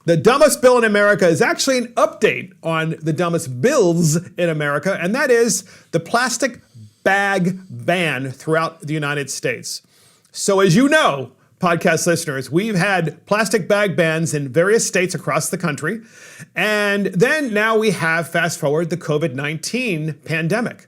The dumbest bill in America is actually an update on the dumbest bills in America, and that is the plastic bag ban throughout the United States. So as you know, podcast listeners, we've had plastic bag bans in various states across the country. And then now we have, fast forward, the COVID-19 pandemic.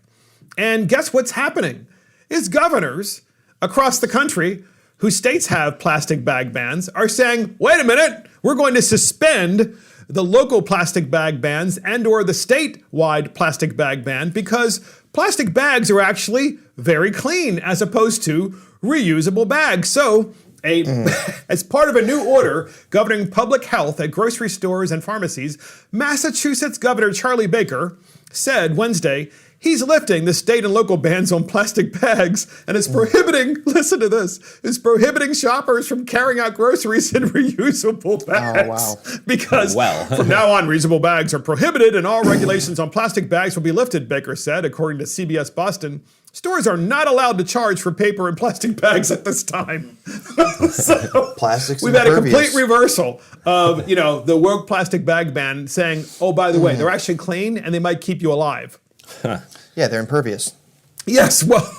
And guess what's happening? Is governors across the country whose states have plastic bag bans are saying, wait a minute, we're going to suspend the local plastic bag bans and or the statewide plastic bag ban because plastic bags are actually very clean as opposed to reusable bags. So as part of a new order governing public health at grocery stores and pharmacies, Massachusetts Governor Charlie Baker said Wednesday he's lifting the state and local bans on plastic bags and is prohibiting, listen to this, is prohibiting shoppers from carrying out groceries in reusable bags. Oh, wow. Because from now on, reusable bags are prohibited and all regulations on plastic bags will be lifted, Baker said, according to CBS Boston. Stores are not allowed to charge for paper and plastic bags at this time. So Plastic's we've had a impervious. complete reversal of, the woke plastic bag ban saying, oh, by the way, they're actually clean and they might keep you alive. Yeah, they're impervious. Yes, well,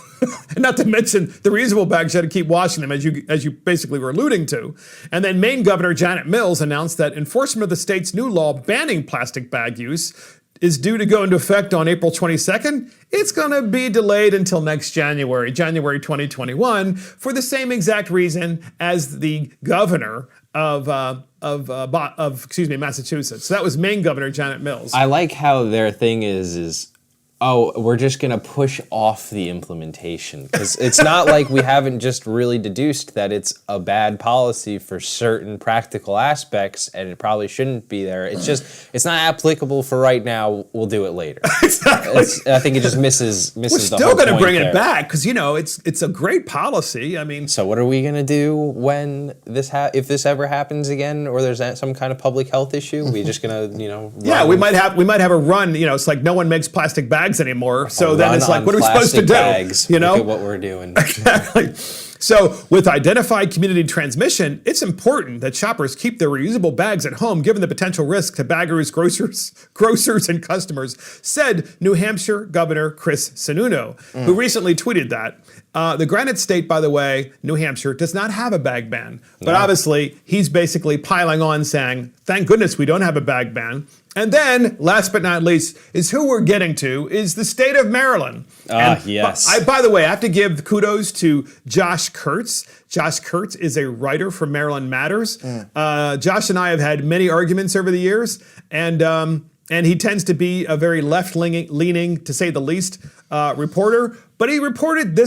and not to mention the reusable bags, you had to keep washing them, as you basically were alluding to. And then Maine Governor Janet Mills announced that enforcement of the state's new law banning plastic bag use is due to go into effect on April 22nd. It's going to be delayed until next January 2021, for the same exact reason as the governor of Massachusetts. So that was Maine Governor Janet Mills. I like how their thing is we're just going to push off the implementation. Because it's not like we haven't just really deduced that it's a bad policy for certain practical aspects, and it probably shouldn't be there. It's just, it's not applicable for right now. We'll do it later. Exactly. I think it just misses We're the whole still going to point bring there. it back because, it's a great policy. I mean, So what are we going to do when if this ever happens again, or there's some kind of public health issue? We're just going to, yeah, we might have a run. It's like no one makes plastic bags anymore. So then it's like, what are we supposed to do? Bags. Look at what we're doing. Exactly. So with identified community transmission, it's important that shoppers keep their reusable bags at home, given the potential risk to baggers, grocers, and customers, said New Hampshire Governor Chris Sununu, who recently tweeted that. The Granite State, by the way, New Hampshire, does not have a bag ban. But obviously, he's basically piling on saying, thank goodness we don't have a bag ban. And then, last but not least, is who we're getting to, is the state of Maryland. Yes. By the way, I have to give kudos to Josh Kurtz. Josh Kurtz is a writer for Maryland Matters. Josh and I have had many arguments over the years, and he tends to be a very left-leaning, to say the least, reporter. But he reported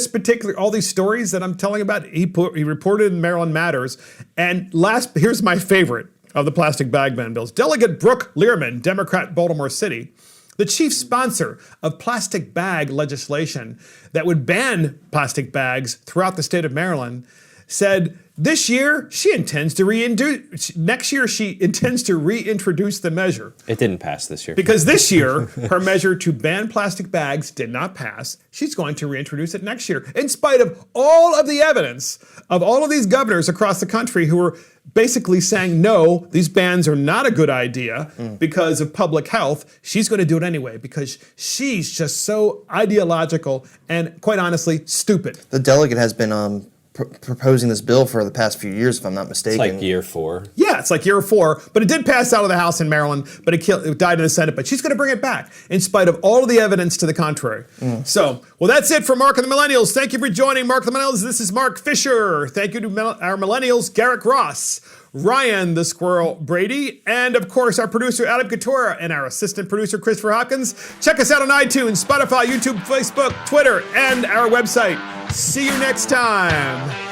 all these stories that I'm telling about, he reported in Maryland Matters. And here's my favorite of the plastic bag ban bills. Delegate Brooke Learman, Democrat, Baltimore City, the chief sponsor of plastic bag legislation that would ban plastic bags throughout the state of Maryland, said next year she intends to reintroduce the measure. It didn't pass this year. Because this year, her measure to ban plastic bags did not pass. She's going to reintroduce it next year, in spite of all of the evidence of all of these governors across the country who were basically saying, no, these bans are not a good idea because of public health. She's going to do it anyway because she's just so ideological and, quite honestly, stupid. The delegate has been proposing this bill for the past few years, if I'm not mistaken. It's like year 4. Yeah, it's like year 4, but it did pass out of the House in Maryland, but it died in the Senate. But she's going to bring it back in spite of all of the evidence to the contrary. So, well, that's it for Mark and the Millennials. Thank you for joining Mark the Millennials. This is Mark Fisher. Thank you to our Millennials, Garrick Ross, Ryan the Squirrel Brady, and of course our producer Adam Couture and our assistant producer Christopher Hopkins. Check us out on iTunes, Spotify, YouTube, Facebook, Twitter, and our website. See you next time.